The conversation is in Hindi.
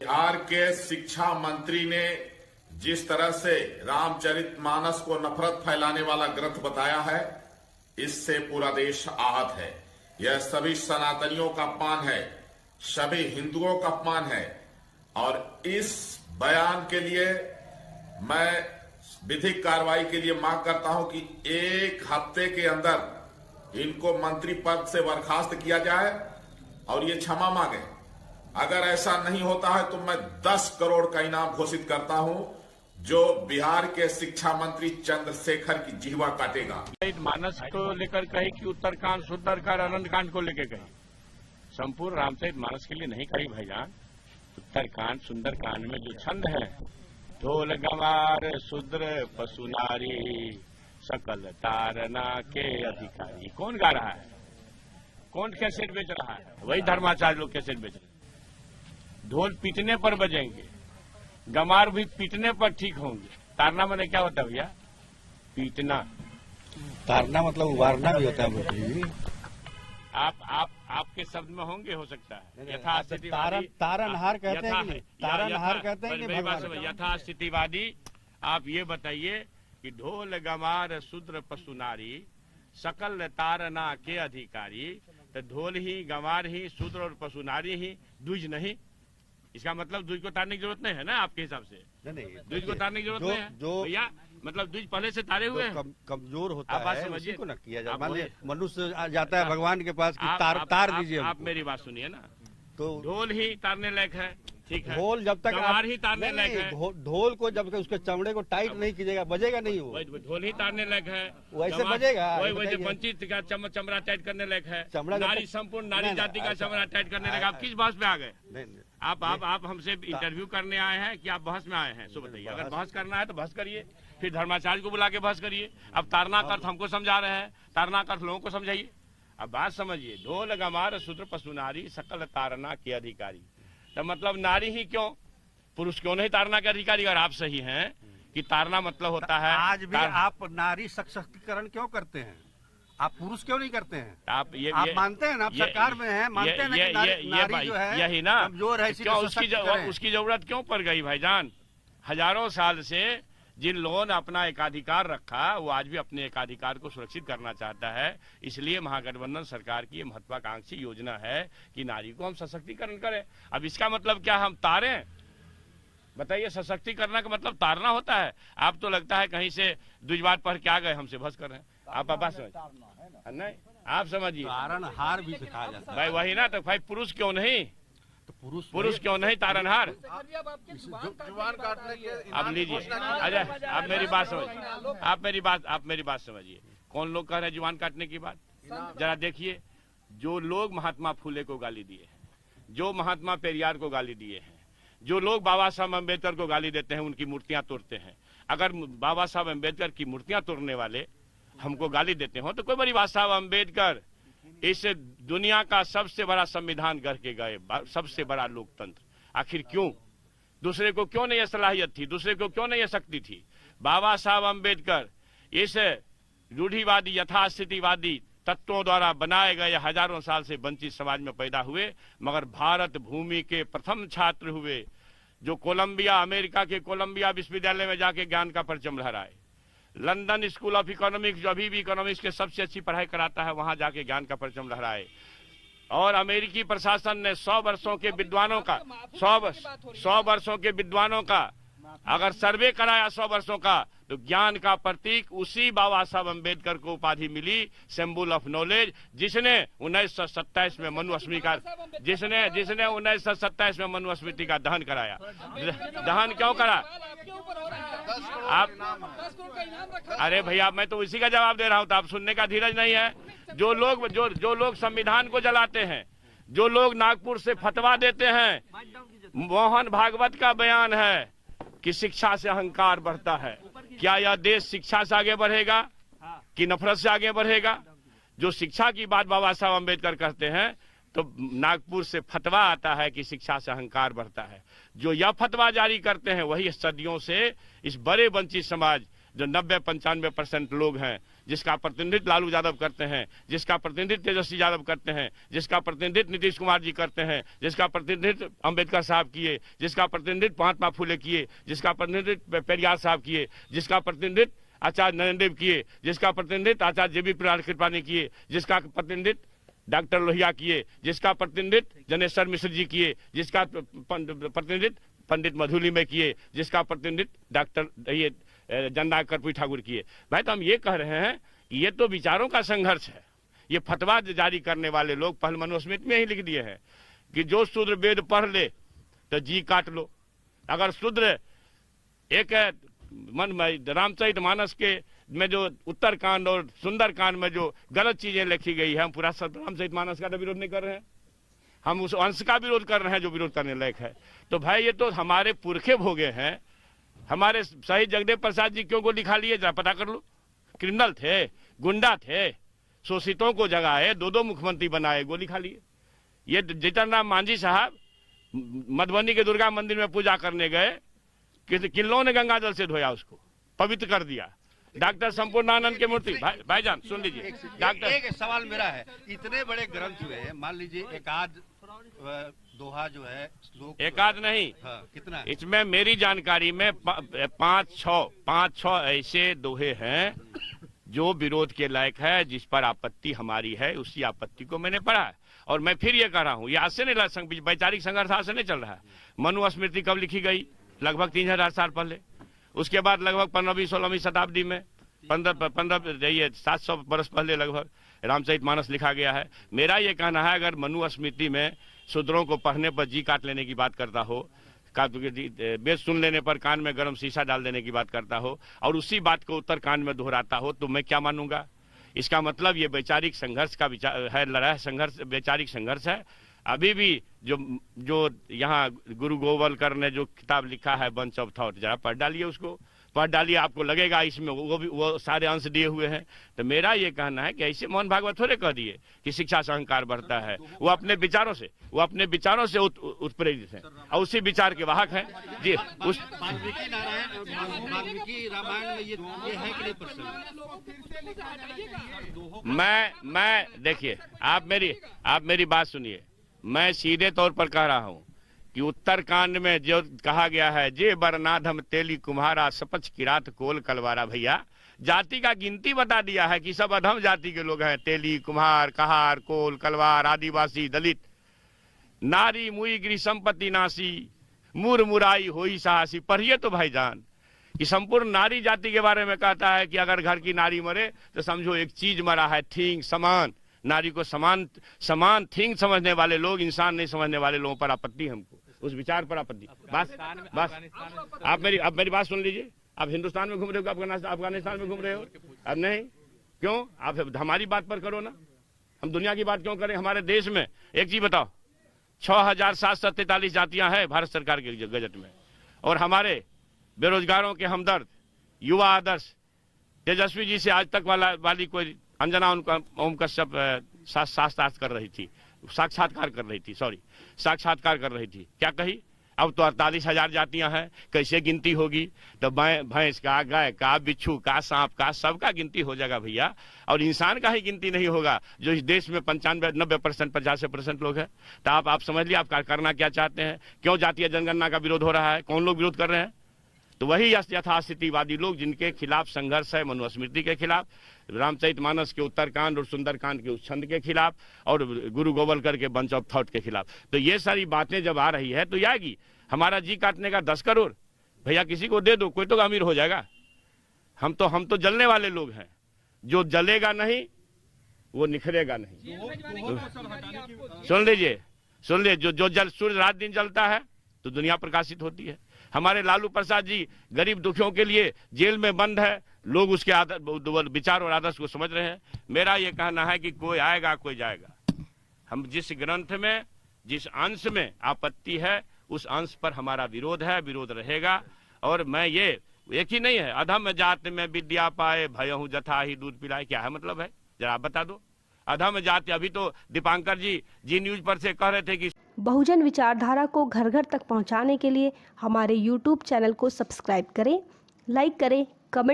बिहार के शिक्षा मंत्री ने जिस तरह से रामचरितमानस को नफरत फैलाने वाला ग्रंथ बताया है, इससे पूरा देश आहत है। यह सभी सनातनियों का अपमान है, सभी हिंदुओं का अपमान है। और इस बयान के लिए मैं विधिक कार्रवाई के लिए मांग करता हूं कि 1 हफ्ते के अंदर इनको मंत्री पद से बर्खास्त किया जाए और ये क्षमा मांगे। अगर ऐसा नहीं होता है तो मैं 10 करोड़ का इनाम घोषित करता हूं, जो बिहार के शिक्षा मंत्री चंद्रशेखर की जिह्वा काटेगा। मानस को लेकर कही कि उत्तरकांड, सुंदरकांड, अनंतकांड को लेकर कही, संपूर्ण रामचरित मानस के लिए नहीं कही भाईजान। उत्तरकांड, सुंदरकांड में जो छंद है, ढोल गंवार शूद्र पशु नारी सकल तारना के अधिकारी, कौन गा रहा है? कौन कैसेट बेच रहा है? वही धर्माचार्य लोग कैसेट बेच रहे हैं। ढोल पीटने पर बजेंगे, गंवार भी पीटने पर ठीक होंगे। तारना मैंने क्या होता है भैया? पीटना। तारना मतलब उबारना भी होता है। आपके शब्द में होंगे, हो सकता है। यथास्थितिवादी तारनहार कहते हैं, तारनहार कहते हैं। यथास्थितिवादी आप ये बताइए कि ढोल गंवार शूद्र पशु नारी सकल तारना के अधिकारी, तो ढोल ही, गंवार ही, शूद्र और पशु नारी ही, द्विज नहीं। इसका मतलब द्विज को तारने की जरूरत नहीं है ना आपके हिसाब से? द्विज को तारने की जरूरत नहीं है भैया। मतलब द्विज पहले से तारे हुए हैं। कमजोर होता है, उसी को न किया जाए। मान लीजिए मनुष्य जाता है भगवान के पास कि तार दीजिए। आप मेरी बात सुनिए ना, तो ढोल ही तारने लायक है, ठीक है। ढोल जब तक गंवार ही तारने लायक है। ढोल को जब तक उसके चमड़े को टाइट नहीं कीजिएगा, बजेगा नहीं वो। ढोल ही तारने लायक है, वैसे बजेगा। वही वंचित का चमड़ा टाइट करने लायक है, नारी संपूर्ण नारी जाति का चमड़ा टाइट करने लायक। आप किस बहस में आ गए? आप हमसे इंटरव्यू करने आए हैं कि आप बहस में आए हैं? सो बताइए। अगर बहस करना है तो बहस करिए, फिर धर्माचार्य को बुला के बहस करिए। अब तारना का अर्थ हमको समझा रहे हैं, तारना का अर्थ लोगों को समझाइए। अब बात समझिए, ढोल गंवार शूद्र पशु नारी सकल तारना के अधिकारी, तो मतलब नारी ही क्यों, पुरुष क्यों नहीं तारना के अधिकारी? अगर आप सही हैं कि तारना मतलब होता है। आज भी आप नारी सशक्तिकरण क्यों करते हैं? आप पुरुष क्यों नहीं करते हैं? आप मानते हैं ना, आप सरकार में हैं, मानते हैं ना कि नारी जो है यही ना कमजोर है, क्यों उसकी जरूरत क्यों पड़ गई भाईजान? हजारों साल से जिन लोगों ने अपना एकाधिकार रखा, वो आज भी अपने एकाधिकार को सुरक्षित करना चाहता है। इसलिए महागठबंधन सरकार की महत्वाकांक्षी योजना है कि नारी को हम सशक्तिकरण करें। अब इसका मतलब क्या हम तारें? बताइए, सशक्तिकरण का मतलब तारना होता है? आप तो लगता है कहीं से द्विजवाद पढ़ के आ गए, हमसे बहस कर रहे हैं। आप बात समझ नहीं, आप समझिए। तारनहार भी सिखाया जाता है भाई, वही ना। तो भाई पुरुष क्यों नहीं? तो पुरुष क्यों नहीं तारनहार? जुबान काटने के आप लीजिए, अजय आप मेरी बात समझिए, आप मेरी बात समझिए। कौन लोग कह रहे हैं जुबान काटने की बात? जरा देखिए, जो लोग महात्मा फुले को गाली दिए हैं, जो महात्मा पेरियार को गाली दिए हैं, जो लोग बाबा साहब अम्बेडकर को गाली देते हैं, उनकी मूर्तियां तोड़ते हैं। अगर बाबा साहब अम्बेडकर की मूर्तियां तोड़ने वाले हमको गाली देते हो तो कोई बड़ी बात। साहब अम्बेडकर इस दुनिया का सबसे बड़ा संविधान गढ़ के गए, सबसे बड़ा लोकतंत्र। आखिर क्यों? दूसरे को क्यों नहीं यह सलाहियत थी? दूसरे को क्यों नहीं यह शक्ति थी? बाबा साहब अम्बेडकर इस रूढ़िवादी यथास्थितिवादी तत्वों द्वारा बनाए गए हजारों साल से वंचित समाज में पैदा हुए, मगर भारत भूमि के प्रथम छात्र हुए, जो कोलंबिया, अमेरिका के कोलंबिया विश्वविद्यालय में जाके ज्ञान का परचम लहराए। लंदन स्कूल ऑफ इकोनॉमिक्स, जो अभी भी इकोनॉमिक्स के सबसे अच्छी पढ़ाई कराता है, वहां जाके ज्ञान का परचम लहराए। और अमेरिकी प्रशासन ने 100 वर्षों के विद्वानों का 100 वर्षों के विद्वानों का अगर सर्वे कराया 100 वर्षों का, तो ज्ञान का प्रतीक उसी बाबा साहब अम्बेडकर को उपाधि मिली, सिंबल ऑफ नॉलेज, जिसने 1927 में मनुस्मृति जिसने 1927 में मनुस्मृति का दहन कराया। दहन क्यों करा? आप अरे भैया, मैं तो इसी का जवाब दे रहा हूं, तो आप सुनने का धीरज नहीं है। जो लोग संविधान को जलाते हैं, जो लोग नागपुर से फतवा देते हैं, मोहन भागवत का बयान है कि शिक्षा से अहंकार बढ़ता है। क्या यह देश शिक्षा से आगे बढ़ेगा कि नफरत से आगे बढ़ेगा? जो शिक्षा की बात बाबा साहब अम्बेडकर करते हैं, तो नागपुर से फतवा आता है कि शिक्षा से अहंकार बढ़ता है। जो यह फतवा जारी करते हैं, वही सदियों से इस बड़े वंचित समाज, जो 90-95% लोग हैं, जिसका प्रतिनिधित्व लालू यादव करते हैं, जिसका प्रतिनिधित्व तेजस्वी यादव करते हैं, जिसका प्रतिनिधित्व नीतीश कुमार जी करते हैं, जिसका प्रतिनिधित्व अंबेडकर साहब किए, जिसका प्रतिनिधित्व महात्मा फुले किए, जिसका प्रतिनिधित्व पेरियार साहब किए, जिसका प्रतिनिधित्व आचार्य नरेंद्र देव किए, जिसका प्रतिनिधित्व आचार्य जेबी कृपलानी किए, जिसका प्रतिनिधित्व डॉक्टर लोहिया किए, जिसका प्रतिनिधित्व जनेश्वर मिश्र जी किए, जिसका प्रतिनिधित्व पंडित मधुली में किए, जिसका प्रतिनिधित्व डॉक्टर ये जननायक कर्पूरी ठाकुर किए। भाई तो हम ये कह रहे हैं कि ये तो विचारों का संघर्ष है। ये फतवा जारी करने वाले लोग पहले मनुस्मृति में ही लिख दिए हैं कि जो शूद्र वेद पढ़ ले तो जी काट लो। अगर शूद्र एक रामचरितमानस के में जो उत्तरकांड और सुंदरकांड में जो गलत चीजें लिखी गई है, हम पूरा रामचरितमानस का तो विरोध नहीं कर रहे हैं, हम उस अंश का विरोध कर रहे हैं जो विरोध करने लायक है। तो भाई ये तो हमारे पुरखे भोगे हैं। हमारे शहीद जगदेव प्रसाद जी क्यों गोली खा लिए, जरा पता कर लो। क्रिमिनल थे, गुंडा थे, शोषितों को जगाए, दो मुख्यमंत्री बनाए, गोली खा लिए। ये जीतन राम मांझी साहब मधुबनी के दुर्गा मंदिर में पूजा करने गए, किन्नों ने गंगा जल से धोया, उसको पवित्र कर दिया। डॉक्टर संपूर्णानंद की मूर्ति भाईजान सुन लीजिए। डॉक्टर एक सवाल मेरा है, इतने बड़े ग्रंथ हुए हैं, मान लीजिए एक आध दोहा जो है, एक आध नहीं, हाँ, कितना है? इसमें मेरी जानकारी में पाँच छह ऐसे दोहे हैं जो विरोध के लायक है, जिस पर आपत्ति हमारी है, उसी आपत्ति को मैंने पढ़ा है। और मैं फिर ये कह रहा हूँ, ये आज से नहीं, वैचारिक संघर्ष आज से नहीं चल रहा है। मनुस्मृति कब लिखी गई? लगभग 3000 साल पहले। उसके बाद लगभग 15वीं-16वीं शताब्दी में 700 वर्ष पहले लगभग रामचरितमानस लिखा गया है। मेरा ये कहना है, अगर मनुस्मृति में शूद्रों को पढ़ने पर जी काट लेने की बात करता हो, वेद सुन लेने पर कान में गर्म शीशा डाल देने की बात करता हो, और उसी बात को उत्तरकांड में दोहराता हो, तो मैं क्या मानूंगा? इसका मतलब ये वैचारिक संघर्ष का विचार है, लड़ाई संघर्ष, वैचारिक संघर्ष है। अभी भी जो यहाँ गुरु गोवलकर ने जो किताब लिखा है बंच ऑफ थॉट, जरा पढ़ डालिए, उसको पढ़ डालिए, आपको लगेगा इसमें वो सारे अंश दिए हुए हैं। तो मेरा ये कहना है कि ऐसे मोहन भागवत थोड़े कह दिए कि शिक्षा से अहंकार बढ़ता है। वो अपने विचारों से उत्प्रेरित हैं और उसी विचार के वाहक हैं जी। उस वाल्मीकि रामायण में ये है कि नहीं प्रश्न? मैं देखिए, आप मेरी बात सुनिए। मैं सीधे तौर पर कह रहा हूं कि उत्तरकांड में जो कहा गया है, जे बरनाधम तेली कुम्हारा सपच किरात कोल कलवारा, भैया जाति का गिनती बता दिया है कि सब अधम जाति के लोग हैं। तेली, कुम्हार, कहार, कोल, कलवार, आदिवासी, दलित, नारी मुई गिरी संपत्ति नासी, मुर मुराई होई साहसी। पढ़िए तो भाईजान कि संपूर्ण नारी जाति के बारे में कहता है कि अगर घर की नारी मरे तो समझो एक चीज मरा है, थिंग, समान। नारी को समान थिंग समझने वाले लोग, इंसान नहीं समझने वाले लोगों पर आपत्ति, हमको उस विचार पर आपत्ति। बस आप मेरी बात सुन लीजिए। आप हिंदुस्तान में घूम रहे हो, अफगानिस्तान में घूम रहे हो? अब नहीं, क्यों? आप हमारी बात पर करो ना, हम दुनिया की बात क्यों करें? हमारे देश में एक चीज बताओ, 6743 जातियां हैं भारत सरकार के गजट में, और हमारे बेरोजगारों के हमदर्द, युवा आदर्श, तेजस्वी जी से आज तक वाली कोई अंजना ओम कश्यप साक्षात्कार कर रही थी, क्या कही? अब तो 48,000 जातियां हैं, कैसे गिनती होगी? तो भैंस का, गाय का, बिच्छू का, सांप का, सबका गिनती हो जाएगा भैया, और इंसान का ही गिनती नहीं होगा, जो इस देश में 95-90% 85% लोग हैं। तो आप समझ लिया आप करना क्या चाहते हैं। क्यों जातीय जनगणना का विरोध हो रहा है? कौन लोग विरोध कर रहे हैं? तो वही यथास्थितिवादी लोग, जिनके खिलाफ संघर्ष है, मनुस्मृति के खिलाफ, रामचरितमानस के उत्तरकांड और सुंदरकांड के उस छंद के खिलाफ, और गुरु गोवलकर के बंच ऑफ थॉट के खिलाफ। तो ये सारी बातें जब आ रही है तो आएगी। हमारा जी काटने का 10 करोड़ भैया किसी को दे दो, कोई तो अमीर हो जाएगा। हम तो जलने वाले लोग हैं, जो जलेगा नहीं वो निखरेगा नहीं। सुन लीजिए, जो जल सूर्य रात दिन जलता है तो दुनिया प्रकाशित होती है। हमारे लालू प्रसाद जी गरीब दुखियों के लिए जेल में बंद है, लोग उसके विचार और आदर्श को समझ रहे हैं। मेरा ये कहना है कि कोई आएगा कोई जाएगा। हम जिस ग्रंथ में, जिस अंश में आपत्ति है, उस अंश पर हमारा विरोध है, विरोध रहेगा। और मैं ये एक ही नहीं है, अधम जाति में विद्या पाए, भयहु जथा ही दूध पिलाए, क्या है मतलब है? जरा आप बता दो। अधम जाति, अभी तो दीपांकर जी न्यूज पर से कह रहे थे कि बहुजन विचारधारा को घर घर तक पहुंचाने के लिए हमारे YouTube चैनल को सब्सक्राइब करें, लाइक करें, कमेंट